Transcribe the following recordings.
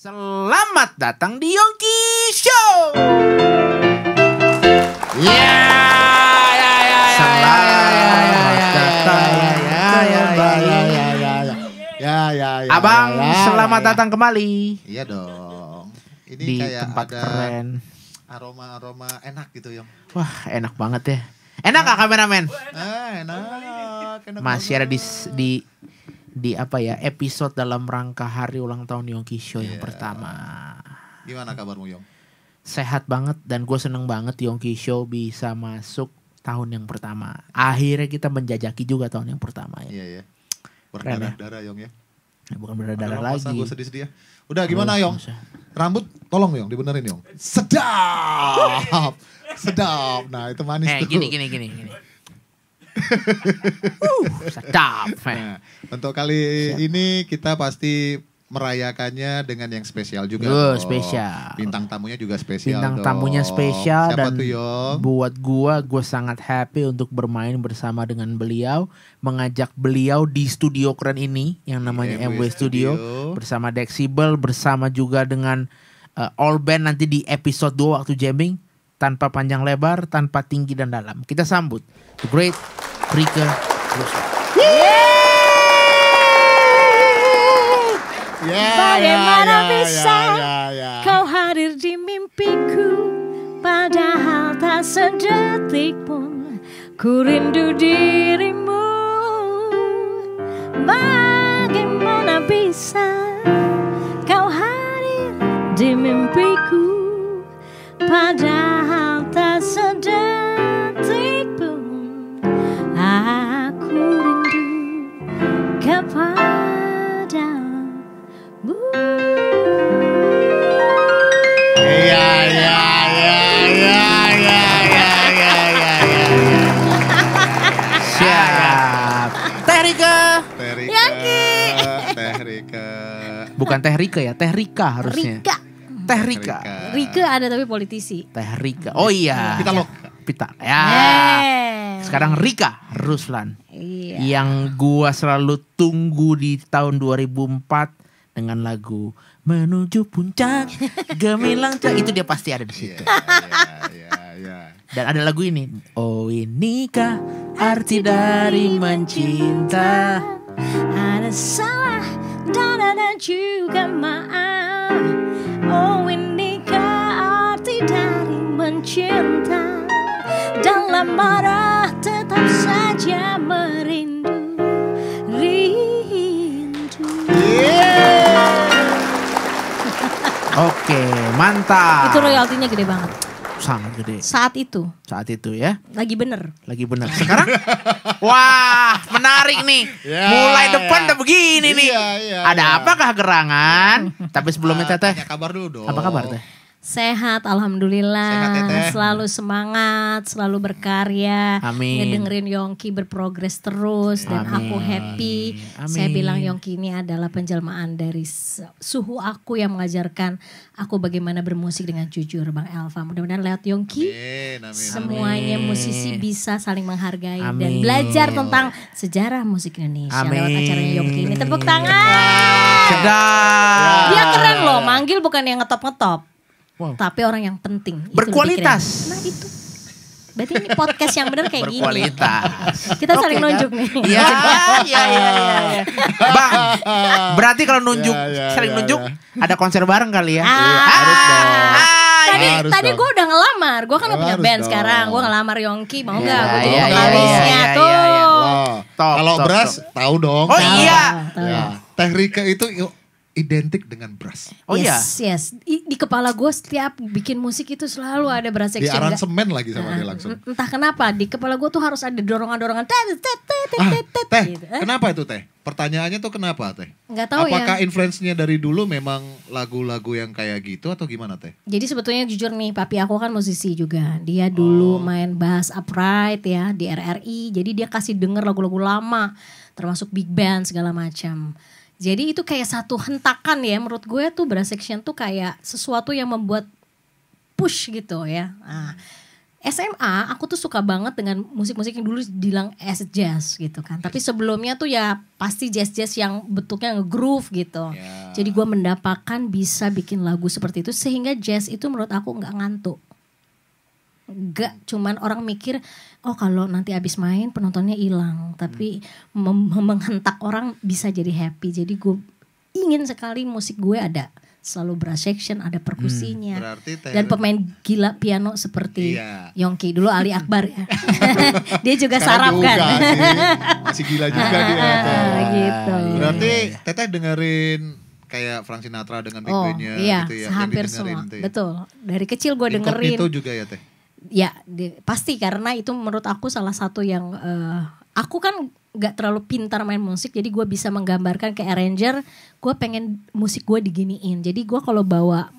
Selamat datang di Yongki Show. Selamat datang. Abang, selamat datang kembali. Iya dong. Ini Di kayak tempat ada keren. aroma enak gitu, Yong. Wah, enak banget ya. Enak gak kameramen? Enak. Masih ada di apa ya, episode dalam rangka hari ulang tahun Yongki Show yang pertama. Gimana kabarmu, Yong? Sehat banget dan gue seneng banget Yongki Show bisa masuk tahun yang pertama. Akhirnya kita menjajaki juga tahun yang pertama ya. Iya. Berdarah-darah, Yong ya. Bukan berdarah lagi. Gue sedih-sedih ya. Udah gimana, Yong? Rambut tolong, Yong, dibenerin, Yong. Sedap. Nah, itu manis tuh. Gini. Sedap. Nah, untuk kali ini kita pasti merayakannya dengan yang spesial juga. Spesial. Bintang tamunya juga spesial. Bintang tamunya spesial. Siapa dan tuh, Yong? Buat gue sangat happy untuk bermain bersama dengan beliau, mengajak beliau di studio keren ini yang namanya MW Studio bersama Dexibel, bersama juga dengan all band nanti di episode 2 waktu jamming, tanpa panjang lebar, tanpa tinggi dan dalam. Kita sambut the great Rika Ruslan. Bagaimana bisa kau hadir di mimpiku, padahal tak sedetik pun ku rindu dirimu. Bagaimana bisa kau hadir di mimpiku, padahal tak sedetik pun aku rindu kepadamu. Siap. Teh Rika. Teh Rika. Bukan Teh Rika ya, Teh Rika harusnya. Teh Rika. Rika ada tapi politisi. Teh Rika. Oh iya. Pita. Ya. Sekarang Rika Ruslan. Iya. Yang gua selalu tunggu di tahun 2004 dengan lagu Menuju Puncak Gemilang. Itu dia pasti ada di situ. Iya. Dan ada lagu ini. Oh, inikah arti dari mencinta? Ada salah dan ada juga maaf. Oh, inikah arti dari mencinta? Dalam marah tetap saja merindu. Oke, mantap. Itu royaltinya gede banget. Sangat gede. Saat itu Ya. lagi bener. Sekarang wah, menarik nih. Mulai depan udah begini nih. Ada apakah gerangan? Tapi sebelumnya Teteh, tanya kabar dulu dong. apa kabar Teh? Sehat, alhamdulillah. Sehat, Teteh. Selalu semangat, selalu berkarya. Amin. Ngedengerin Yongki berprogres terus dan Amin. aku happy. Amin. Saya bilang Yongki ini adalah penjelmaan dari suhu aku yang mengajarkan aku bagaimana bermusik dengan jujur, Bang Elva. Mudah-mudahan lewat Yongki Amin. semuanya musisi bisa saling menghargai dan Amin. belajar tentang sejarah musik Indonesia Amin. lewat acaranya Yongki ini. Tepuk tangan. Sedap. Dia keren loh, manggil bukan yang ngetop-ngetop. Wow. Tapi orang yang penting. Itu Berkualitas. lebih keren. Nah itu. Berarti ini podcast yang benar kayak gini. Berkualitas. Kita saling Oke, nunjuk kan? nih. Iya. Bang, berarti kalau nunjuk, sering nunjuk, ada konser bareng kali ya? Harus dong. Harus Tadi dong. gue udah ngelamar. Gue kan gak punya Harus band dong. sekarang. Gue ngelamar Yongki. Mau gak? Iya, Gue jadi iya, vokalisnya iya, tuh. iya, iya. Loh, kalau Top, beras tahu dong. Oh iya. Tahu. Ya, Teh Rika itu identik dengan beras. Oh iya. Yes. Di kepala gue setiap bikin musik itu selalu ada brass Di section. aransemen lagi sama dia langsung. Entah kenapa di kepala gue tuh harus ada dorongan-dorongan. Teh, Gitu. kenapa itu Teh? Pertanyaannya tuh kenapa Teh? Nggak tahu Apakah ya. influence-nya dari dulu memang lagu-lagu yang kayak gitu atau gimana Teh? Jadi sebetulnya jujur nih, papi aku kan musisi juga. Dia dulu main bass upright ya di RRI. Jadi dia kasih denger lagu-lagu lama, termasuk big band segala macam. Jadi itu kayak satu hentakan ya, menurut gue tuh brass section tuh kayak sesuatu yang membuat push gitu ya. Nah, SMA aku tuh suka banget dengan musik-musik yang dulu bilang acid jazz gitu kan. Tapi sebelumnya tuh ya pasti jazz-jazz yang bentuknya nge-groove gitu. Ya. Jadi gue mendapatkan bisa bikin lagu seperti itu sehingga jazz itu menurut aku nggak ngantuk. Gak cuman orang mikir oh kalau nanti abis main penontonnya hilang. Tapi menghentak orang bisa jadi happy. Jadi gue ingin sekali musik gue ada selalu brass section, ada perkusinya. Berarti Dan pemain gila piano seperti Iya. Yongki dulu Ali Akbar ya. Dia juga Sekarang sarap kan. juga sih, masih gila juga dia. Gitu. Berarti Teteh dengerin kayak Frank Sinatra dengan big Oh bandnya iya, gitu ya. hampir yang didengerin semua. tuh ya. Betul. Dari kecil gue dengerin. Incognito juga ya Teh? Ya pasti karena itu menurut aku salah satu yang aku kan gak terlalu pintar main musik, jadi gue bisa menggambarkan ke arranger, gue pengen musik gue diginiin. Jadi gue kalau bawa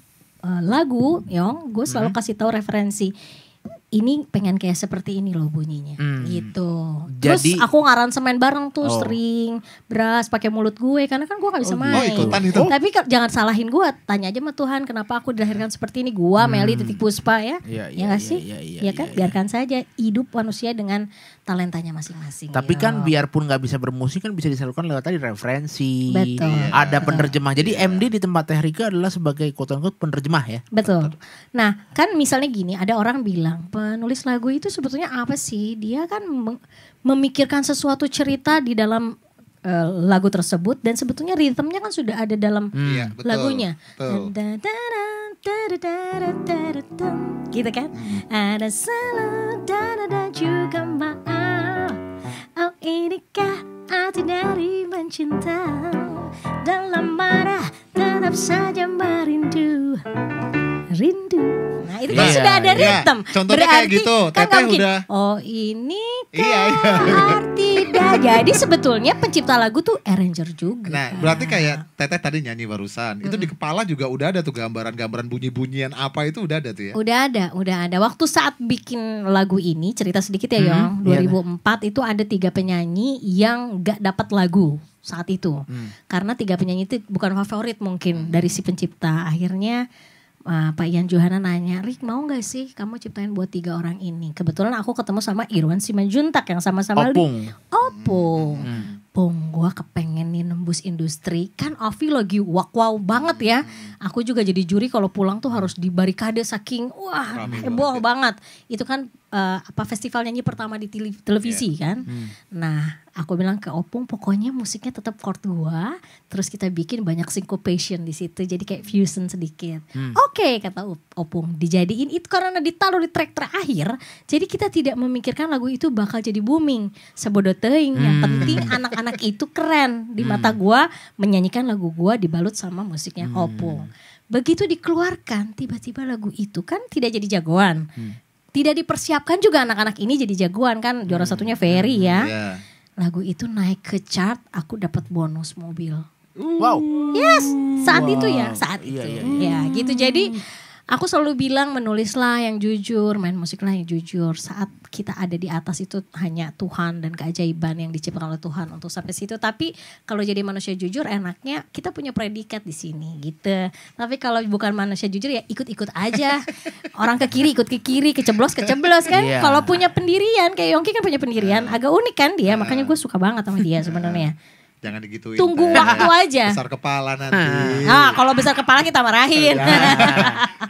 lagu, Yong, gue selalu kasih tahu referensi. Ini pengen kayak seperti ini loh bunyinya, gitu. Terus Jadi- aku ngaransemen bareng tuh, Oh. string, brass, pakai mulut gue, karena kan gue gak bisa Oh, main. ikutan itu? Tapi jangan salahin gue, tanya aja sama Tuhan kenapa aku dilahirkan seperti ini. Gue Meli Titik Puspa ya, Iya, ya nggak sih? iya, Ya kan, iya. biarkan saja hidup manusia dengan talentanya masing-masing. Tapi ya. kan biarpun nggak bisa bermusik kan bisa disalurkan lewat tadi referensi. Betul. Ada penerjemah. Jadi MD di tempat Teh Rika adalah sebagai quote unquote penerjemah ya. Betul. Nah kan misalnya gini, ada orang bilang penulis lagu itu sebetulnya apa sih? Dia kan memikirkan sesuatu cerita di dalam lagu tersebut dan sebetulnya ritmenya kan sudah ada dalam Iya, betul. lagunya. Betul. Gitu kan? Ada salah dan ada juga maaf. Oh inikah arti dari mencinta? Dalam marah tetap saja merindu. Nah itu kan Iya, sudah ada iya. ritme. Contohnya kayak gitu, kan Teteh gak mungkin, udah- oh ini Iya, iya. arti jadi sebetulnya pencipta lagu tuh arranger juga. Nah, berarti kayak Teteh tadi nyanyi barusan, itu di kepala juga udah ada tuh gambaran-gambaran bunyi-bunyian apa itu udah ada tuh ya. Udah ada. Waktu saat bikin lagu ini, cerita sedikit ya Yong, iya. 2004 itu ada 3 penyanyi yang gak dapat lagu saat itu. Karena 3 penyanyi itu bukan favorit mungkin dari si pencipta. Akhirnya Pak Ian Johana nanya, Rik mau gak sih kamu ciptain buat 3 orang ini? Kebetulan aku ketemu sama Irwan Simanjuntak yang sama-sama Opung. Pung, gue kepengen nih nembus industri. Kan Ovi lagi wow banget ya. Aku juga jadi juri kalau pulang tuh harus di barikade saking wah heboh banget. Itu kan festival nyanyi pertama di televisi kan. Nah aku bilang ke Opung pokoknya musiknya tetap chord gue. Terus kita bikin banyak syncopation di situ. Jadi kayak fusion sedikit. Oke, kata Opung, dijadiin itu karena ditaruh di track terakhir. Jadi kita tidak memikirkan lagu itu bakal jadi booming. Sebodoh teuing. Yang penting anak-anak itu keren di mata gue menyanyikan lagu gue dibalut sama musiknya Opung. Begitu dikeluarkan tiba-tiba lagu itu kan tidak jadi jagoan. Tidak dipersiapkan juga anak-anak ini jadi jagoan kan. Juara satunya Ferry ya. Iya. Lagu itu naik ke chart, aku dapat bonus mobil. Wow. Yes, saat Wow. itu ya, saat Iya, itu. iya. Ya, gitu. Jadi aku selalu bilang menulislah yang jujur, main musiklah yang jujur. Saat kita ada di atas itu hanya Tuhan dan keajaiban yang diciptakan oleh Tuhan untuk sampai situ. Tapi kalau jadi manusia jujur enaknya kita punya predikat di sini gitu. Tapi kalau bukan manusia jujur ya ikut-ikut aja. Orang ke kiri ikut ke kiri, keceblos kan. Iya. Kalau punya pendirian kayak Yongki kan punya pendirian, agak unik kan dia. Makanya gue suka banget sama dia sebenarnya. Jangan digituin. Tunggu Teh. waktu aja. Besar kepala nanti. Ah, kalau besar kepala kita marahin.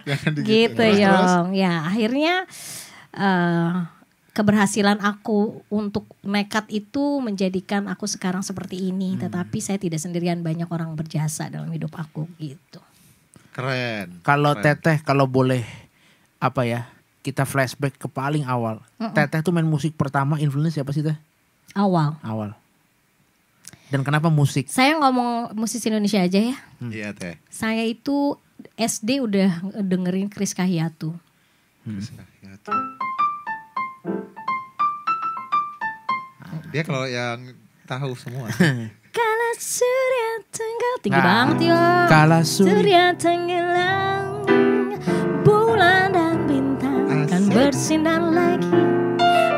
Jangan digituin. Gitu Terus, Yong. Ya akhirnya keberhasilan aku untuk nekat itu menjadikan aku sekarang seperti ini. Tetapi saya tidak sendirian, banyak orang berjasa dalam hidup aku gitu. Keren. Kalau Keren. Teteh kalau boleh apa ya, kita flashback ke paling awal. Teteh tuh main musik pertama influence siapa sih Teh? Awal. Dan kenapa musik? Saya ngomong musisi Indonesia aja ya. Iya Teh. Saya itu SD udah dengerin Chris Cahyatu. Dia kalau yang tahu semua. Kala surya tenggelam, tinggi Nah, banget ya. kala surya tenggelam, bulan dan bintang akan Asik. bersinar lagi,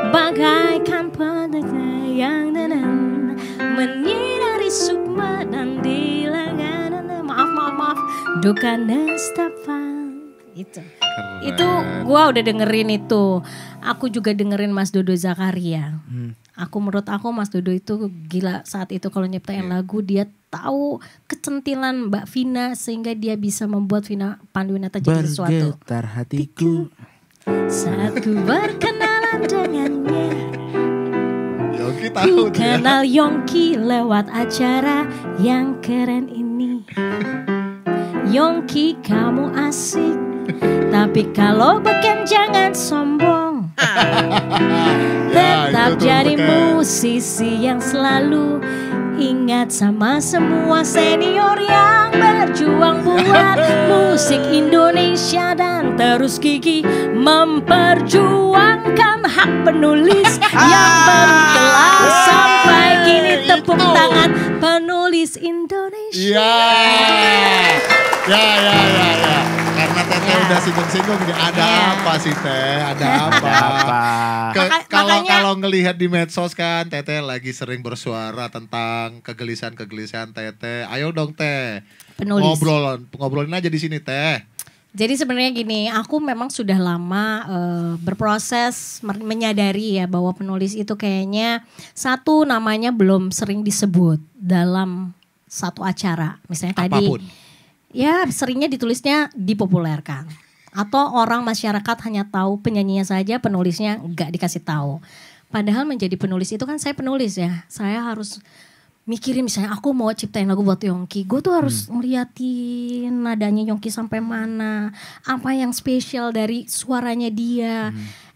bagaikan pedang yang tenang menyinari sukma dan di lengan. Maaf, duka nestapa. Itu. Keren. Itu gua udah dengerin itu. Aku juga dengerin Mas Dodo Zakaria. Menurut aku Mas Dodo itu gila saat itu kalau nyiptain lagu, dia tahu kecentilan Mbak Vina sehingga dia bisa membuat Vina Panduwinata jadi sesuatu. Bergetar hatiku Saat ku berkenalan dengannya. Yongki tahu Ku tuh ya. kenal Yongki lewat acara yang keren ini. Yongki kamu asik, tapi kalau beken jangan sombong. Tetap itu tuh jadi beken. musisi yang selalu ingat sama semua senior yang berjuang buat musik Indonesia dan terus gigih memperjuangkan hak penulis yang berkelas sampai kini tepuk tangan penulis Indonesia. Ya. Karena Teteh udah singgung-singgung nih, ada apa sih Teh? Ada apa? Kalau ngelihat di medsos kan Teteh lagi sering bersuara tentang kegelisahan Teteh. Ayo dong Teh. Penulis. Ngobrolin aja di sini Teh. Jadi sebenarnya gini, aku memang sudah lama berproses menyadari ya bahwa penulis itu kayaknya satu namanya belum sering disebut dalam satu acara. Misalnya tadi Apapun. ya seringnya ditulisnya dipopulerkan. Atau orang masyarakat hanya tahu penyanyinya saja, penulisnya nggak dikasih tahu. Padahal menjadi penulis itu kan saya penulis ya. Saya harus mikirin misalnya aku mau ciptain lagu buat Yongki. Gue tuh harus ngeliatin nadanya Yongki sampai mana. Apa yang spesial dari suaranya dia.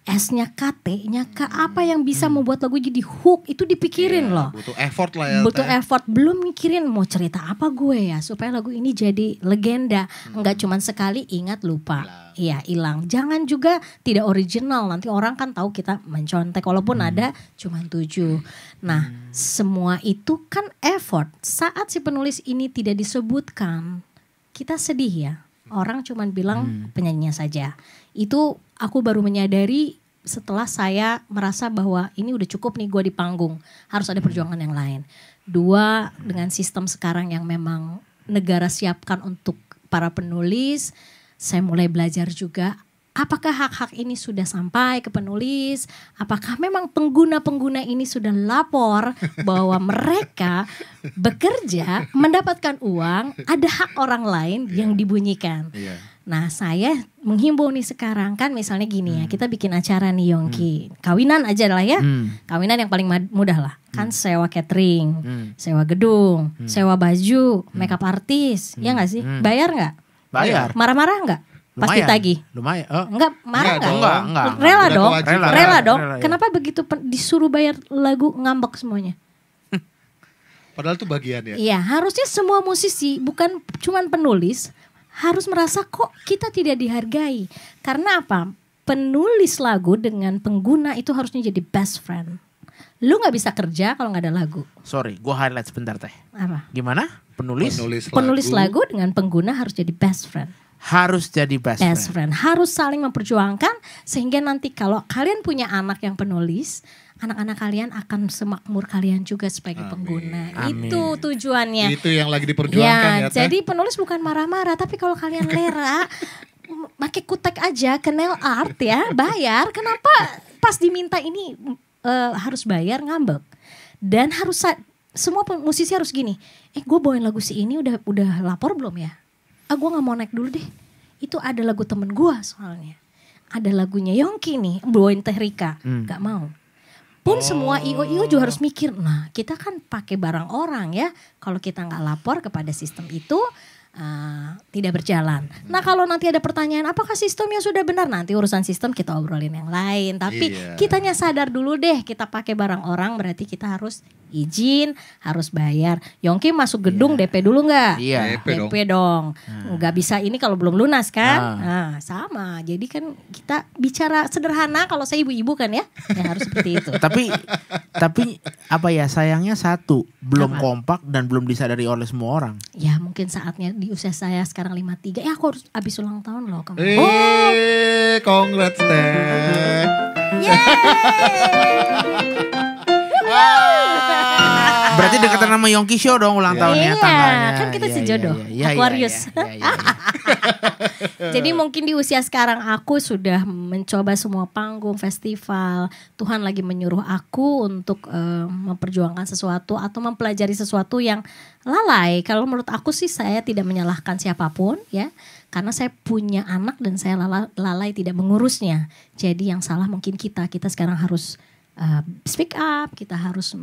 S-nya K, T-nya K. Apa yang bisa membuat lagu jadi hook. Itu dipikirin loh. Butuh effort lah ya Butuh Teh. effort. Belum mikirin mau cerita apa gue ya. Supaya lagu ini jadi legenda. Enggak cuman sekali ingat lupa. Iya hilang. Jangan juga tidak original. Nanti orang kan tahu kita mencontek. Walaupun ada cuman 7. Nah semua itu kan effort. Saat si penulis ini tidak disebutkan. Kita sedih ya. Orang cuman bilang penyanyinya saja. Itu aku baru menyadari setelah saya merasa bahwa ini udah cukup nih gue di panggung. Harus ada perjuangan yang lain. 2, dengan sistem sekarang yang memang negara siapkan untuk para penulis. Saya mulai belajar juga. Apakah hak-hak ini sudah sampai ke penulis? Apakah memang pengguna-pengguna ini sudah lapor bahwa mereka bekerja mendapatkan uang, ada hak orang lain yang dibunyikan. Iya. Nah saya menghimbau nih sekarang kan misalnya gini ya, kita bikin acara nih Yongki. Kawinan aja lah ya, kawinan yang paling mudah lah. Kan sewa catering, sewa gedung, sewa baju, makeup artis, ya gak sih? Bayar gak? bayar. Marah-marah gak? Pas Lumayan. ditagih. Lumayan. Enggak, marah Enggak enggak? dong. Enggak. Rela Udah dong. kewajiban. Rela dong. Rela, ya. Kenapa begitu disuruh bayar lagu ngambek semuanya? Padahal itu bagian ya. Iya, harusnya semua musisi bukan cuman penulis harus merasa kok kita tidak dihargai. Karena apa? Penulis lagu dengan pengguna itu harusnya jadi best friend. Lu nggak bisa kerja kalau nggak ada lagu. Sorry, gue highlight sebentar Teh. Apa? Gimana? Penulis Penulis lagu dengan pengguna harus jadi best friend. harus jadi best Best friend. friend. Harus saling memperjuangkan sehingga nanti kalau kalian punya anak yang penulis, anak-anak kalian akan semakmur kalian juga sebagai pengguna. Amin. Itu tujuannya. Itu yang lagi diperjuangkan ya. Teh. Jadi penulis bukan marah-marah, tapi kalau kalian lera, pakai kutek aja ke nail art ya, bayar. Kenapa pas diminta ini harus bayar ngambek? Dan harus semua musisi harus gini. Gue bawain lagu si ini udah lapor belum ya? Gue nggak mau naik dulu deh. Itu ada lagu temen gue soalnya. Ada lagunya Yongki nih, bawain Teh Rika, nggak mau. Pun semua IO juga harus mikir, nah kita kan pakai barang orang ya. Kalau kita nggak lapor kepada sistem itu tidak berjalan. Nah kalau nanti ada pertanyaan, apakah sistemnya sudah benar? Nanti urusan sistem kita obrolin yang lain. Tapi kitanya sadar dulu deh, kita pakai barang orang berarti kita harus izin, harus bayar. Yongki masuk gedung DP dulu nggak? Iya. DP dong. Nggak bisa ini kalau belum lunas kan? Nah sama. Jadi kan kita bicara sederhana. Kalau saya ibu-ibu kan ya harus seperti itu. Tapi apa ya, sayangnya satu, belum kompak dan belum disadari oleh semua orang. Ya mungkin saatnya di usia saya sekarang 53. Aku harus habis ulang tahun loh kamu. Congrats Teh. Yeay. Berarti deketan sama Yongki Show dong ulang tahunnya tanggalnya. Kan kita sejodoh. Aquarius. Jadi mungkin di usia sekarang aku sudah mencoba semua panggung, festival. Tuhan lagi menyuruh aku untuk memperjuangkan sesuatu atau mempelajari sesuatu yang lalai. Kalau menurut aku sih saya tidak menyalahkan siapapun ya. Karena saya punya anak dan saya lalai tidak mengurusnya. Jadi yang salah mungkin kita sekarang harus speak up, kita harus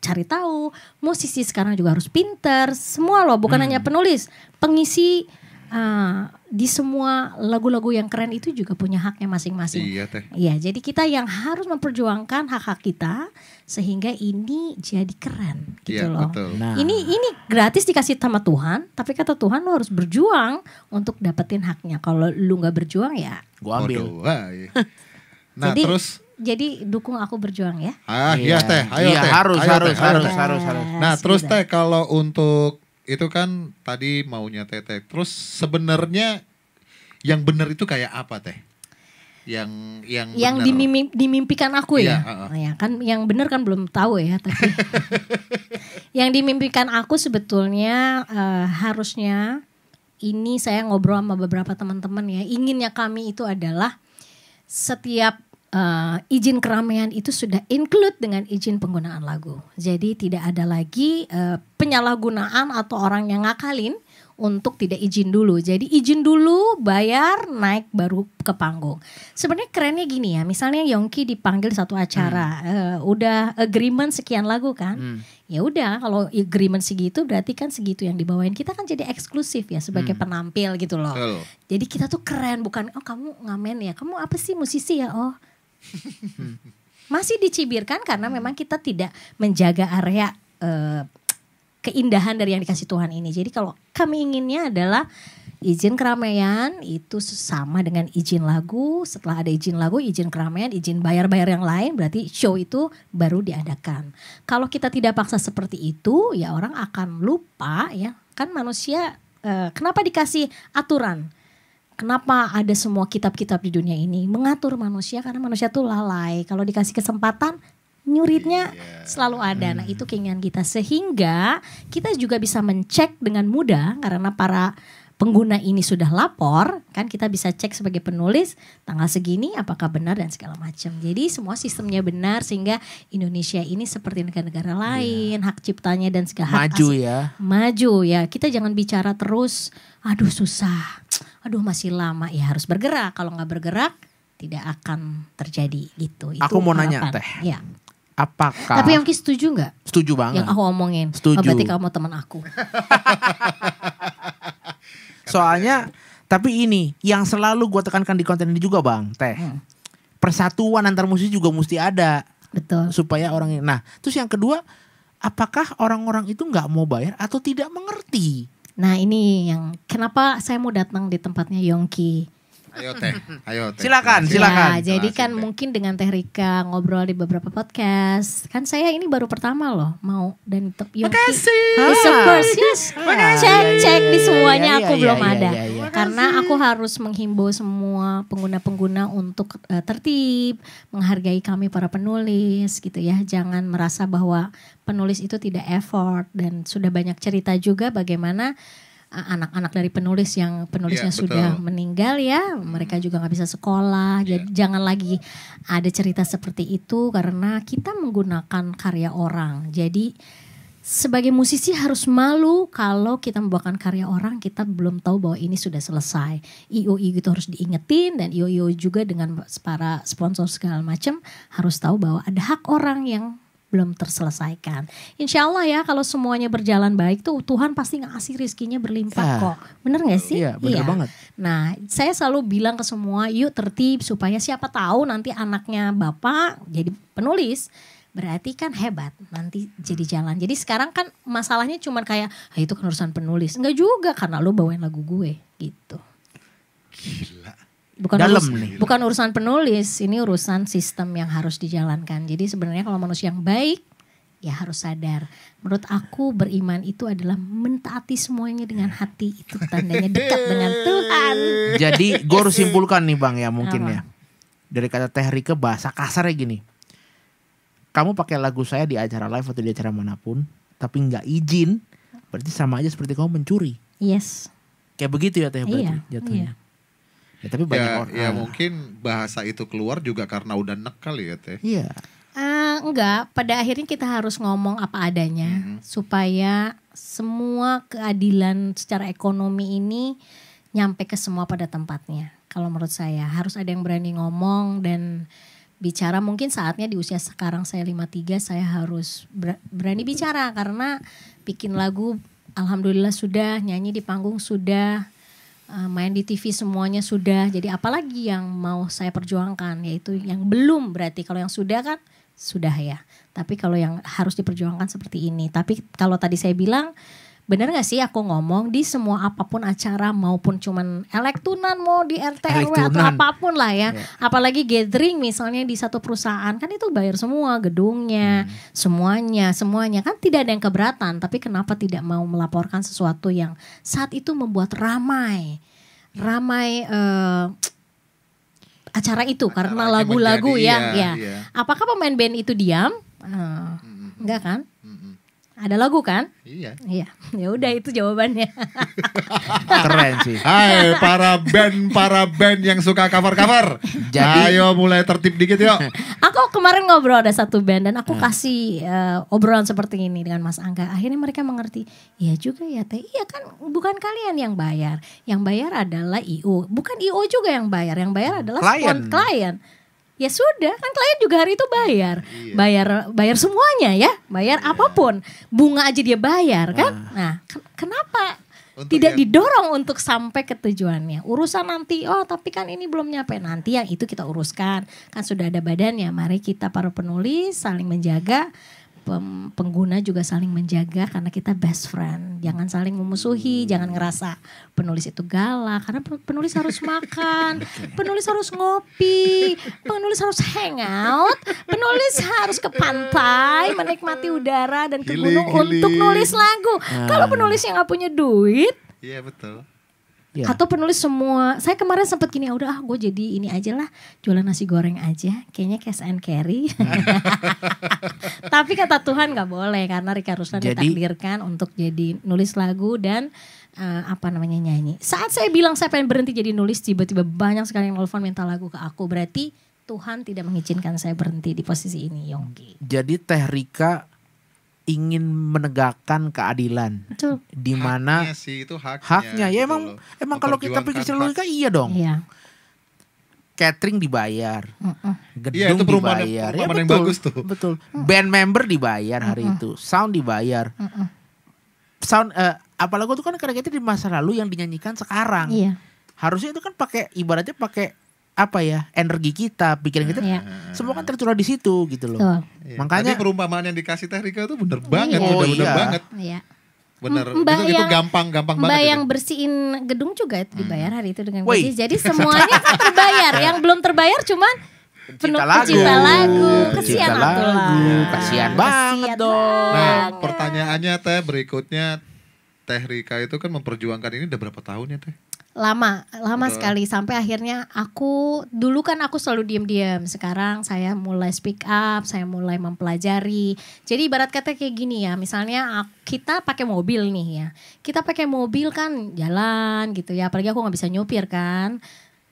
cari tahu. Musisi sekarang juga harus pinter, semua loh, bukan hanya penulis, pengisi di semua lagu-lagu yang keren itu juga punya haknya masing-masing. Iya teh. Iya, jadi kita yang harus memperjuangkan hak-hak kita sehingga ini jadi keren gitu loh. Betul. Nah. Ini gratis dikasih sama Tuhan, tapi kata Tuhan lo harus berjuang untuk dapetin haknya. Kalau lu nggak berjuang ya, gua ambil. Nah jadi dukung aku berjuang ya. Iya teh, ayo teh. Harus. Nah terus teh kalau untuk itu kan tadi maunya Teteh. Terus sebenarnya yang benar itu kayak apa teh? Yang dimimpikan aku ya. Ya kan yang benar kan belum tahu ya, tapi yang dimimpikan aku sebetulnya harusnya ini saya ngobrol sama beberapa teman-teman ya. Inginnya kami itu adalah setiap izin keramaian itu sudah include dengan izin penggunaan lagu. Jadi tidak ada lagi penyalahgunaan atau orang yang ngakalin untuk tidak izin dulu. Jadi izin dulu, bayar, naik baru ke panggung. Sebenarnya kerennya gini ya, misalnya Yongki dipanggil satu acara, udah agreement sekian lagu kan. Ya udah, kalau agreement segitu berarti kan segitu yang dibawain. Kita kan jadi eksklusif ya sebagai penampil gitu loh. Jadi kita tuh keren, bukan oh kamu ngamen ya, kamu apa sih musisi ya, oh. Masih dicibirkan karena memang kita tidak menjaga area keindahan dari yang dikasih Tuhan ini. Jadi kalau kami inginnya adalah izin keramaian itu sama dengan izin lagu. Setelah ada izin lagu, izin keramaian, izin bayar-bayar yang lain, berarti show itu baru diadakan. Kalau kita tidak paksa seperti itu, ya orang akan lupa ya. Kan manusia kenapa dikasih aturan? Kenapa ada semua kitab-kitab di dunia ini mengatur manusia? Karena manusia tuh lalai. Kalau dikasih kesempatan, nyuritnya selalu ada. Nah itu keinginan kita. Sehingga kita juga bisa mencek dengan mudah karena para pengguna ini sudah lapor. Kan kita bisa cek sebagai penulis tanggal segini apakah benar dan segala macam. Jadi semua sistemnya benar sehingga Indonesia ini seperti negara-negara lain. Hak ciptanya dan segala maju ya. Kita jangan bicara terus aduh susah. Aduh masih lama ya harus bergerak. Kalau nggak bergerak tidak akan terjadi gitu. Itu aku mau nanya teh. Ya. Apakah? Tapi Yongki setuju nggak? Setuju banget. Yang aku omongin. Setuju. Oh, berarti kamu teman aku. Soalnya tapi ini yang selalu gue tekankan di konten ini juga bang teh. Persatuan antar musisi juga mesti ada. Betul. Supaya orang. Nah terus yang kedua, apakah orang-orang itu nggak mau bayar atau tidak mengerti? Nah ini yang kenapa saya mau datang di tempatnya Yongki. Ayo teh. Silakan. Ya, jadi kan mungkin dengan Teh Rika ngobrol di beberapa podcast. Kan saya ini baru pertama loh mau dan Yongki. It's the first, yes. Cek di semuanya aku belum ada. Karena aku harus menghimbau semua pengguna-pengguna untuk tertib, menghargai kami para penulis gitu ya. Jangan merasa bahwa penulis itu tidak effort dan sudah banyak cerita juga bagaimana anak-anak dari penulis yang penulisnya sudah meninggal ya, mereka juga nggak bisa sekolah. Jadi jangan lagi ada cerita seperti itu karena kita menggunakan karya orang. Jadi sebagai musisi harus malu kalau kita membawakan karya orang kita belum tahu bahwa ini sudah selesai. IOI itu harus diingetin dan IOI juga dengan para sponsor segala macam harus tahu bahwa ada hak orang yang belum terselesaikan. Insya Allah ya kalau semuanya berjalan baik tuh Tuhan pasti ngasih rizkinya berlimpah kok. Bener gak sih? Iya bener banget. Nah saya selalu bilang ke semua yuk tertib supaya siapa tahu nanti anaknya bapak jadi penulis. Berarti kan hebat nanti jadi jalan. Jadi sekarang kan masalahnya cuman kayak itu kan urusan penulis. Enggak juga karena lo bawain lagu gue gitu. Gila. Bukan urusan penulis, ini urusan sistem yang harus dijalankan. Jadi sebenarnya kalau manusia yang baik, ya harus sadar. Menurut aku beriman itu adalah mentaati semuanya dengan hati. Itu tandanya dekat dengan Tuhan. Jadi gue harus simpulkan nih bang ya mungkin ya. Dari kata Teh Rika bahasa kasarnya gini. Kamu pakai lagu saya di acara live atau di acara manapun. tapi nggak izin, berarti sama aja seperti kamu mencuri. Yes. Kayak begitu ya Teh berarti jatuhnya. Ya, tapi banyak orang. Ya mungkin bahasa itu keluar juga karena udah nek kali ya Teh. Iya. Enggak, pada akhirnya kita harus ngomong apa adanya supaya semua keadilan secara ekonomi ini nyampe ke semua pada tempatnya. Kalau menurut saya harus ada yang berani ngomong dan bicara. Mungkin saatnya di usia sekarang saya 53 saya harus berani bicara karena bikin lagu alhamdulillah sudah, nyanyi di panggung sudah, main di TV semuanya sudah. Jadi apalagi yang mau saya perjuangkan, yaitu yang belum berarti. Kalau yang sudah kan sudah ya. Tapi kalau yang harus diperjuangkan seperti ini. Tapi kalau tadi saya bilang, benar gak sih aku ngomong di semua apapun acara maupun cuman elektunan mau di RT RW atau apapun lah ya. Apalagi gathering misalnya di satu perusahaan kan itu bayar semua gedungnya, semuanya kan tidak ada yang keberatan. Tapi kenapa tidak mau melaporkan sesuatu yang saat itu membuat ramai acara itu karena lagu-lagu yang apakah pemain band itu diam? Enggak kan? Ada lagu kan? Iya. Ya udah itu jawabannya. Keren sih. Hai para band yang suka cover. Jadi ayo mulai tertib dikit yuk. Aku kemarin ngobrol ada satu band dan aku kasih obrolan seperti ini dengan Mas Angga. Akhirnya mereka mengerti. Iya juga ya Teh. Iya kan bukan kalian yang bayar. Yang bayar adalah IO. Bukan IO juga yang bayar. Yang bayar adalah klien. Ya sudah kan klien juga hari itu bayar. Bayar semuanya ya. Bayar apapun. Bunga aja dia bayar kan. Nah kenapa tidak didorong untuk sampai ke tujuannya. Urusan nanti tapi kan ini belum nyampe. Nanti yang itu kita uruskan. Kan sudah ada badannya. Mari kita para penulis saling menjaga. Pengguna juga saling menjaga karena kita best friend. Jangan saling memusuhi, jangan ngerasa penulis itu galak. Karena penulis harus makan, penulis harus ngopi, penulis harus hangout, penulis harus ke pantai, menikmati udara dan ke gunung untuk nulis lagu. Kalau penulisnya gak punya duit. Iya betul. Atau penulis semua, saya kemarin sempat gini, udah gue jadi ini aja lah, jualan nasi goreng aja, kayaknya cash and carry. Tapi kata Tuhan gak boleh karena Rika Ruslan ditakdirkan untuk jadi nulis lagu dan nyanyi. Saat saya bilang saya pengen berhenti jadi nulis, tiba-tiba banyak sekali yang telepon minta lagu ke aku, berarti Tuhan tidak mengizinkan saya berhenti di posisi ini, Yongki. Jadi Teh Rika ingin menegakkan keadilan. Betul. Di mana haknya sih itu haknya. Ya emang kalau kita pikir logika iya dong. Iya. Catering dibayar. Itu Gedung dibayar. Ya betul, yang bagus tuh. Betul. Band member dibayar hari itu. Sound dibayar. Sound apalagi itu kan karena kita di masa lalu yang dinyanyikan sekarang. Iya. Harusnya itu kan ibaratnya pakai energi kita, pikiran kita, semua kan tercurah di situ gitu loh. Iya. Makanya tadi perumpamaan yang dikasih Teh Rika itu bener banget, bener banget. Iya. Bener, itu gampang banget. Mbak yang bersihin gedung juga itu dibayar hari itu dengan gaji. Jadi semuanya kan terbayar. Yang belum terbayar cuman pencipta lagu. Kasihan banget dong. Nah pertanyaannya Teh berikutnya, Teh Rika itu kan memperjuangkan ini udah berapa tahun ya Teh? Lama sekali sampai akhirnya dulu kan aku selalu diam-diam. Sekarang saya mulai speak up, saya mulai mempelajari. Jadi ibarat kata kayak gini ya, misalnya kita pakai mobil nih ya. Kita pakai mobil kan jalan gitu ya, apalagi aku gak bisa nyupir kan.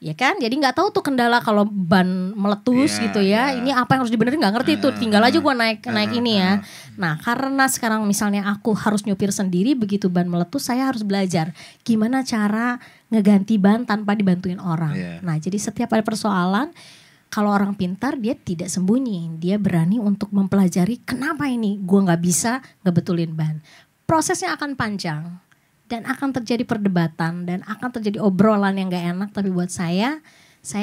Ya kan, jadi nggak tahu tuh kendala kalau ban meletus gitu ya. Ini apa yang harus dibenerin nggak ngerti tuh. Tinggal aja gue naik ini ya. Nah karena sekarang misalnya aku harus nyupir sendiri, begitu ban meletus saya harus belajar gimana cara ngeganti ban tanpa dibantuin orang. Nah jadi setiap ada persoalan, kalau orang pintar dia tidak sembunyi, dia berani untuk mempelajari kenapa ini gue nggak bisa ngebetulin ban. Prosesnya akan panjang. Dan akan terjadi perdebatan dan akan terjadi obrolan yang gak enak. Tapi buat saya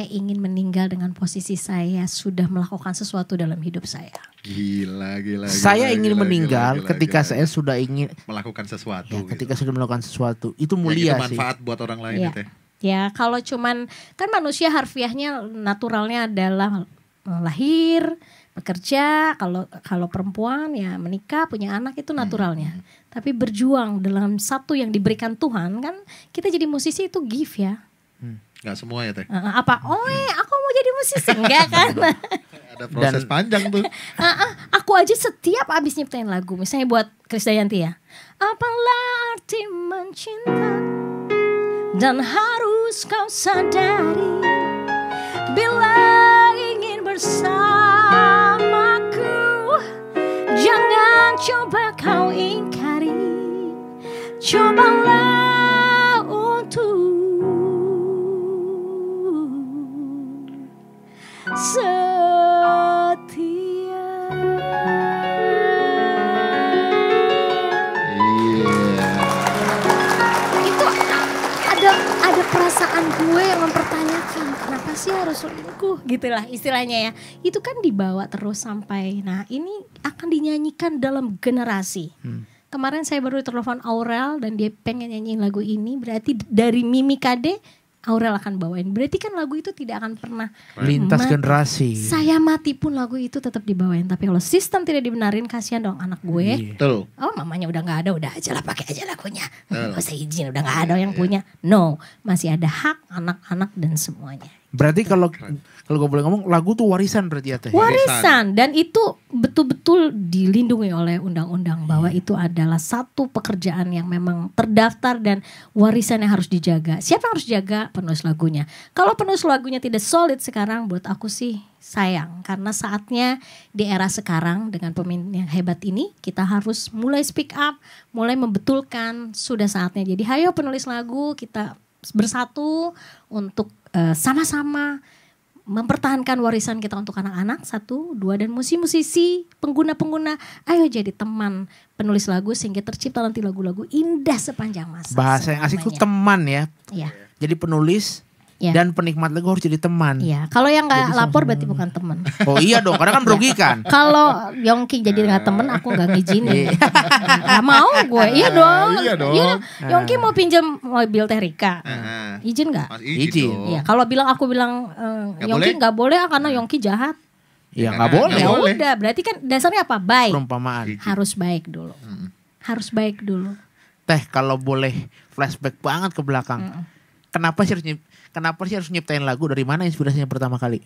ingin meninggal dengan posisi saya sudah melakukan sesuatu dalam hidup saya. Gila. Saya ingin meninggal ketika saya sudah ingin melakukan sesuatu. Ya, ketika sudah melakukan sesuatu itu mulia sih. Itu manfaat buat orang lain ya. Ya kalau cuman kan manusia harfiahnya naturalnya adalah lahir, bekerja, kalau perempuan ya menikah, punya anak itu naturalnya. Tapi berjuang dalam satu yang diberikan Tuhan kan kita jadi musisi itu gift ya. Gak semua ya Teh. Apa? Aku mau jadi musisi enggak kan? Ada proses panjang tuh. Aku aja setiap abis nyiptain lagu, misalnya buat Krisdayanti ya. Apalah arti mencinta dan harus kau sadari bila ingin bersamaku, jangan coba kau ingkari, cobalah untuk setia. Itu ada perasaan gue yang mempertanyakan kenapa sih harus selingkuh gitulah istilahnya ya. Itu kan dibawa terus sampai nah ini akan dinyanyikan dalam generasi. Kemarin saya baru telepon Aurel dan dia pengen nyanyiin lagu ini, berarti dari Mimi Kade Aurel akan bawain. Berarti kan lagu itu tidak akan pernah lintas generasi. Saya mati pun lagu itu tetap dibawain. Tapi kalau sistem tidak dibenarin, kasihan dong anak gue. Betul. Oh mamanya udah gak ada, udah aja lah pakai aja lagunya. Gak usah izin, udah gak ada yang punya. No, masih ada hak anak-anak dan semuanya. Berarti kalau gue boleh ngomong, lagu tuh warisan berarti ya Teh? Warisan, dan itu betul-betul dilindungi oleh undang-undang bahwa itu adalah satu pekerjaan yang memang terdaftar dan warisan yang harus dijaga. Siapa yang harus jaga? Penulis lagunya. Kalau penulis lagunya tidak solid sekarang, buat aku sih sayang. Karena saatnya di era sekarang dengan pemimpin yang hebat ini, kita harus mulai speak up, mulai membetulkan, sudah saatnya. Jadi hayo penulis lagu, kita bersatu untuk sama-sama mempertahankan warisan kita untuk anak-anak, 1, 2, dan musisi-musisi, pengguna-pengguna, ayo jadi teman penulis lagu sehingga tercipta nanti lagu-lagu indah sepanjang masa. Bahasa yang asik itu teman ya. Iya. Jadi penulis dan penikmat lagu harus jadi teman. Iya, kalau yang nggak lapor berarti bukan teman. Oh iya dong, karena kan merugikan. Kalau Yongki jadi nggak temen, aku nggak ngizinin. Nggak mau gue, iya dong. Iya, Yongki mau pinjam mobil Teh Rika, izin nggak? Izin. Iya, kalau aku bilang Yongki nggak boleh karena Yongki jahat. Iya nggak boleh. Ya udah, berarti kan dasarnya apa? Baik. Perumpamaan. Harus baik dulu. Harus baik dulu. Teh kalau boleh flashback banget ke belakang. Kenapa sih harus nyiptain lagu? Dari mana inspirasinya pertama kali?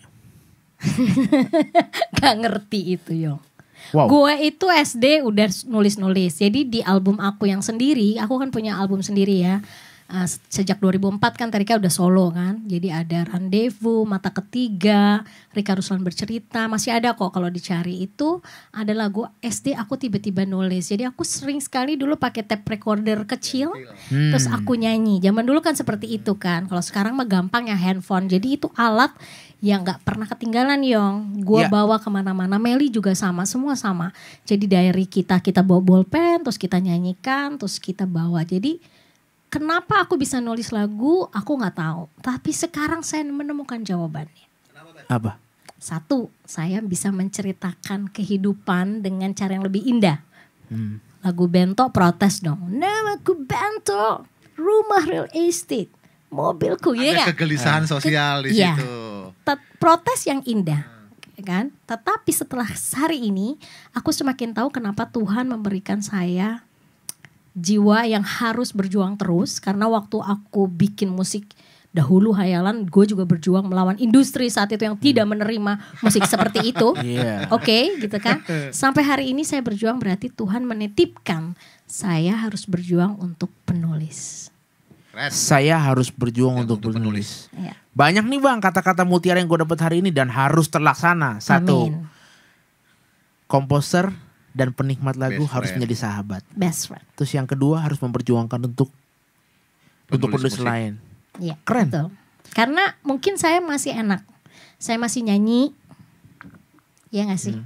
Gak ngerti itu yo. Wow. Gue itu SD udah nulis-nulis. Jadi di album aku yang sendiri, aku kan punya album sendiri ya. Sejak 2004 kan Rika udah solo kan. Jadi ada Rendezvous, Mata Ketiga, Rika Ruslan Bercerita. Masih ada kok kalau dicari. Itu ada lagu SD aku tiba-tiba nulis. Jadi aku sering sekali dulu pakai tape recorder kecil. Terus aku nyanyi. Zaman dulu kan seperti itu kan. Kalau sekarang mah gampang ya handphone. Jadi itu alat yang gak pernah ketinggalan Yong. Gue bawa kemana-mana. Meli juga sama, semua sama. Jadi diary kita bawa bolpen. Terus kita nyanyikan, terus kita bawa. Jadi kenapa aku bisa nulis lagu, aku gak tahu. Tapi sekarang saya menemukan jawabannya. Apa? 1, saya bisa menceritakan kehidupan dengan cara yang lebih indah. Lagu Bento protes dong. Namaku Bento, rumah real estate, mobilku. Ada kegelisahan sosial di situ. Protes yang indah. Kan? Tetapi setelah hari ini, aku semakin tahu kenapa Tuhan memberikan saya jiwa yang harus berjuang terus. Karena waktu aku bikin musik dahulu hayalan, gue juga berjuang melawan industri saat itu yang tidak menerima musik seperti itu. Oke, gitu kan. Sampai hari ini saya berjuang, berarti Tuhan menitipkan saya harus berjuang untuk penulis. Saya harus berjuang untuk penulis. Ya. Banyak nih bang kata-kata mutiara yang gue dapat hari ini dan harus terlaksana. 1, komposer dan penikmat lagu harus menjadi sahabat. Best friend. Terus yang kedua harus memperjuangkan untuk penulis lain. Iya, keren. Betul. Karena mungkin saya masih enak. Saya masih nyanyi. Ya gak sih?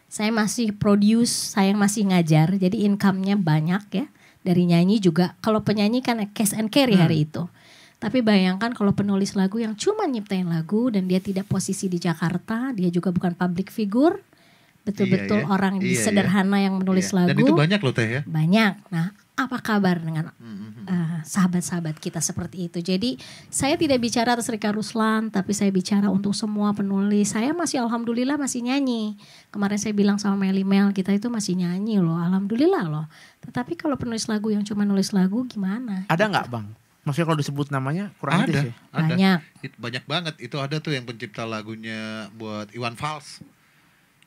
Saya masih produce, saya masih ngajar. Jadi income-nya banyak ya. Dari nyanyi juga. Kalau penyanyi kan cash and carry hari itu. Tapi bayangkan kalau penulis lagu yang cuma nyiptain lagu dan dia tidak posisi di Jakarta. Dia juga bukan public figure. Betul-betul orang sederhana yang menulis lagu. Dan itu banyak loh Teh ya. Banyak. Nah, apa kabar dengan sahabat-sahabat kita seperti itu? Jadi saya tidak bicara atas Rika Ruslan, tapi saya bicara untuk semua penulis. Saya masih alhamdulillah masih nyanyi. Kemarin saya bilang sama Mel, kita itu masih nyanyi loh, alhamdulillah loh. Tetapi kalau penulis lagu yang cuma nulis lagu gimana? Ada nggak bang? Maksudnya kalau disebut namanya kurang etis ya? Banyak. Banyak banget. Itu ada tuh yang pencipta lagunya buat Iwan Fals.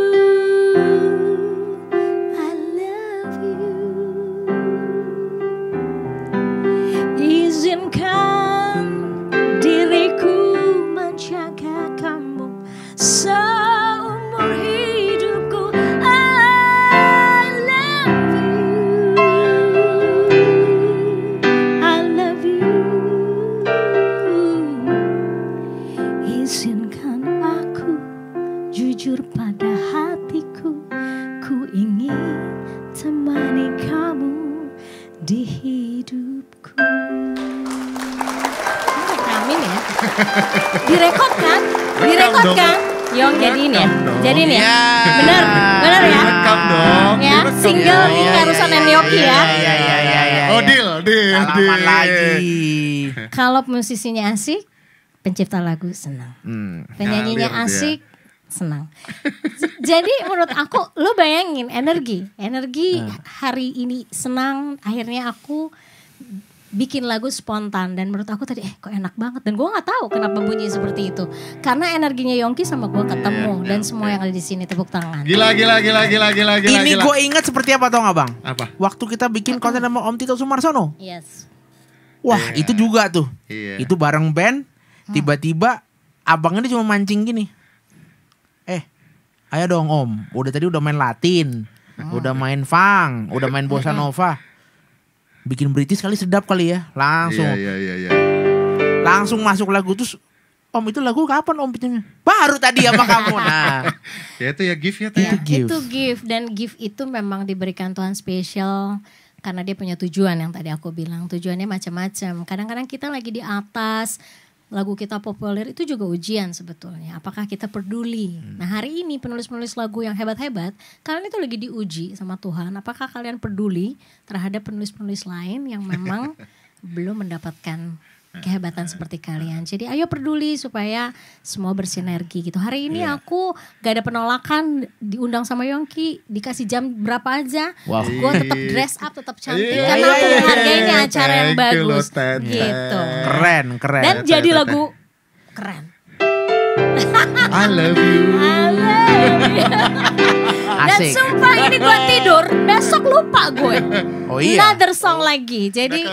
you. Direkod kan? Direkod kan? Yong jadiin ya? Jadiin ya? Bener ya? Direkam dong. Ya, single Ikarusan dan Yongki ya? Oh deal. Salaman lagi. Kalau musisinya asik, pencipta lagu senang. Penyanyinya asik, senang. Jadi menurut aku, lu bayangin energi hari ini senang, akhirnya aku bikin lagu spontan dan menurut aku tadi kok enak banget dan gue nggak tahu kenapa bunyi seperti itu karena energinya Yongki sama gue ketemu dan semua yang ada di sini tepuk tangan. Gila. Ini gue ingat seperti apa tau nggak bang? Apa? Waktu kita bikin konten sama Om Tito Sumarsono. Yes. Wah itu juga tuh. Itu bareng band. Tiba-tiba abangnya cuma mancing gini. Ayo dong Om. Tadi udah main Latin. Udah main funk. Udah main bossa nova. Bikin British kali sedap kali ya. Langsung. Iya. Langsung masuk lagu. Terus Om itu lagu kapan Om bikinnya? Baru tadi sama kamu. Nah. Ya itu ya gift ya. Itu gift. Dan gift itu memang diberikan Tuhan spesial. Karena dia punya tujuan yang tadi aku bilang. Tujuannya macam-macam. Kadang-kadang kita lagi di atas. Lagu kita populer itu juga ujian sebetulnya. Apakah kita peduli? Nah hari ini penulis-penulis lagu yang hebat-hebat, kalian itu lagi diuji sama Tuhan. Apakah kalian peduli terhadap penulis-penulis lain yang memang belum mendapatkan kehebatan seperti kalian. Jadi ayo peduli supaya semua bersinergi gitu. Hari ini aku gak ada penolakan, diundang sama Yongki, dikasih jam berapa aja. Wow. Gue tetap dress up, tetap cantik karena aku menghargai ini acara yang bagus. Gitu. Keren. Dan jadi lagu keren. I love you. Dan sumpah ini gue tidur, besok lupa gue. Oh iya. Another song lagi. Jadi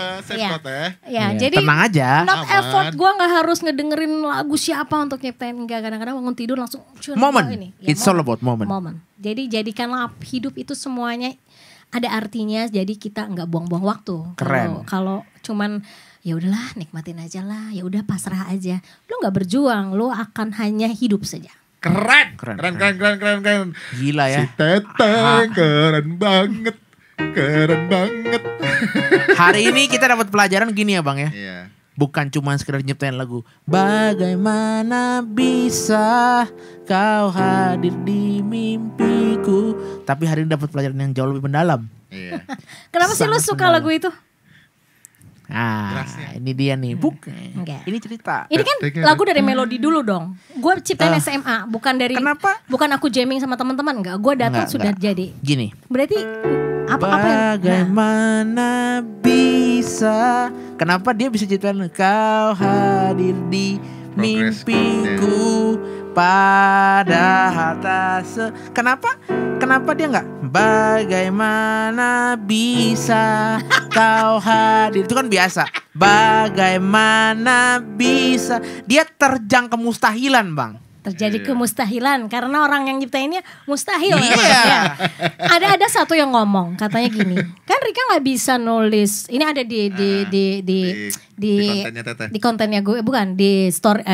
jadi tenang aja. Not effort, gue gak harus ngedengerin lagu siapa untuk nyiptain. Enggak, kadang-kadang bangun tidur langsung moment. It's all about moment. Jadi jadikanlah hidup itu semuanya ada artinya. Jadi kita nggak buang-buang waktu. Keren. Kalau cuman ya udahlah nikmatin aja lah, ya udah pasrah aja. Lu nggak berjuang, lu akan hanya hidup saja. Keren. Gila ya. Si Teteh keren banget. Hari ini kita dapat pelajaran gini ya bang ya. Iya. Bukan cuma sekedar nyiptain lagu. Bagaimana bisa kau hadir di mimpiku. Tapi hari ini dapat pelajaran yang jauh lebih mendalam. Iya. Kenapa sih lu suka lagu itu? Nah, ini dia nih. Enggak. Ini cerita. Ini kan lagu dari Melodi dulu dong. Gue ciptain SMA, bukan dari. Kenapa? Bukan aku jamming sama teman-teman, enggak. Gue datang sudah jadi. Gini. Berarti bagaimana bisa? Kenapa dia bisa ciptain kau hadir di mimpiku padahal tak Kenapa dia enggak? Bagaimana bisa kau hadir? Itu kan biasa. Bagaimana bisa? Dia terjang kemustahilan bang. Terjadi kemustahilan karena orang yang nyiptainnya mustahil. Iya. Ada satu yang ngomong katanya gini. Kan Rika nggak bisa nulis. Ini ada di kontennya Teteh. Di kontennya gue, bukan di story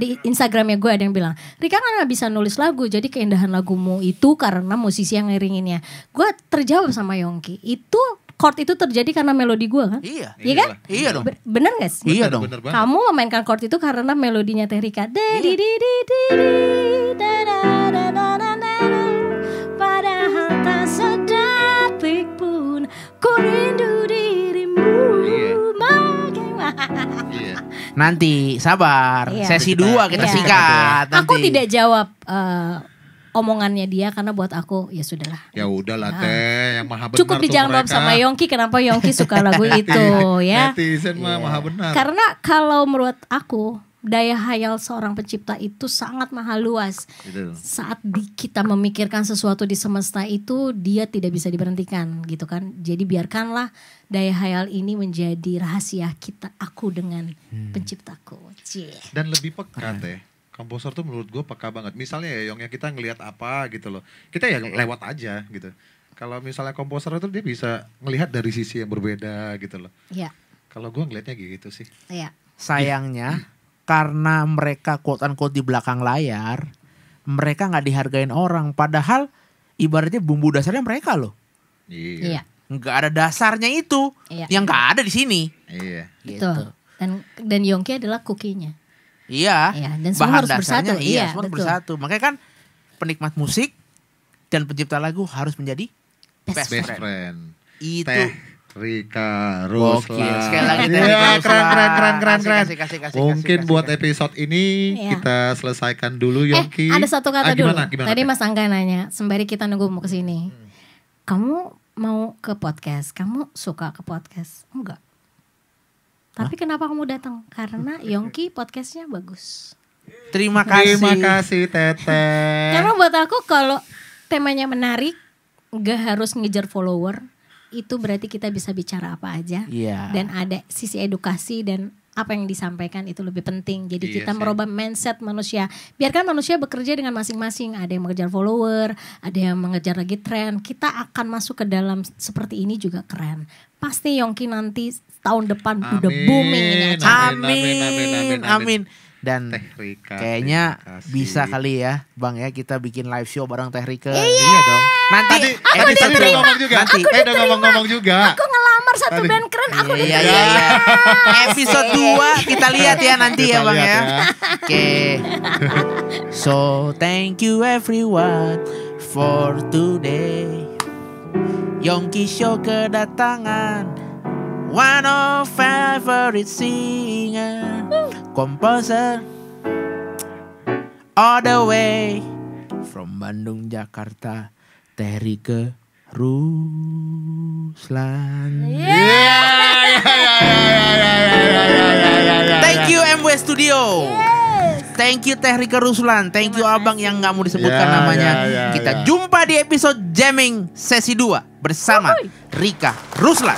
di Instagramnya gue ada yang bilang Rika kan nggak bisa nulis lagu. Jadi keindahan lagumu itu karena musisi yang ngiringinnya. Gue terjawab sama Yongki. Itu chord itu terjadi karena melodi gue kan? Iya. Iya kan? Iya dong. Bener gak sih? Iya dong. Kamu memainkan chord itu karena melodinya Teh Rika. Padahal tak sedetik pun ku rindu dirimu. Nanti sabar. Sesi 2 kita singkat. Aku tidak jawab omongannya dia karena buat aku ya sudahlah. Ya udahlah Teh, yang maha benar. Cukup dijawab sama Yongki kenapa Yongki suka lagu itu ya. Netizen mah maha benar. Karena kalau menurut aku daya hayal seorang pencipta itu sangat maha luas. Gitu. Saat kita memikirkan sesuatu di semesta itu dia tidak bisa diberhentikan gitu kan. Jadi biarkanlah daya hayal ini menjadi rahasia aku dengan penciptaku. Dan lebih peka Teh. Komposer tuh menurut gue peka banget. Misalnya ya Yong, kita ngelihat apa gitu loh. Kita ya lewat aja gitu. Kalau misalnya komposer itu dia bisa ngelihat dari sisi yang berbeda gitu loh. Iya. Kalau gue ngelihatnya gitu sih. Iya. Sayangnya karena mereka quote-unquote di belakang layar, mereka gak dihargain orang. Padahal ibaratnya bumbu dasarnya mereka loh. Iya. Nggak ada dasarnya itu. Yang gak ada di sini. Iya. Betul. Dan Yongki adalah kukinya. Iya. Dan semua harus bersatu. Iya, semua harus bersatu. Makanya kan penikmat musik dan pencipta lagu harus menjadi best friend. Itu Rika Ruslan. Sekali lagi keren. Mungkin buat episode ini kita selesaikan dulu Yongki. Ada satu kata dulu. Gimana? Tadi Mas Angga nanya, sembari kita nunggu mau kesini. Kamu mau ke podcast? Kamu suka ke podcast? Enggak. Tapi kenapa kamu datang? Karena Yongki podcastnya bagus. Terima kasih Teteh. Karena buat aku kalau temanya menarik, gak harus ngejar follower. Itu berarti kita bisa bicara apa aja. Dan ada sisi edukasi dan apa yang disampaikan itu lebih penting. Jadi kita merubah mindset manusia. Biarkan manusia bekerja dengan masing-masing. Ada yang mengejar follower, ada yang mengejar lagi tren. Kita akan masuk ke dalam seperti ini juga keren. Pasti Yongki nanti tahun depan udah booming ini aja. Amin. Dan kayaknya bisa kali ya Bang ya, kita bikin live show bareng Teh Rika. Iya dong. Nanti udah ngomong juga. Udah ngomong juga. Aku ngelamar satu band keren, aku Iya. Episode 2 kita lihat ya nanti ya Bang ya. Oke. So thank you everyone for today. Yongki Show kedatangan one of favorite singer, composer, all the way from Bandung, Jakarta, Teh Rika Ruslan. Thank you MW Studio. Thank you Teh Rika Ruslan. Thank you Abang yang gak mau disebutkan namanya. Kita jumpa di episode Jamming sesi 2 bersama Rika Ruslan.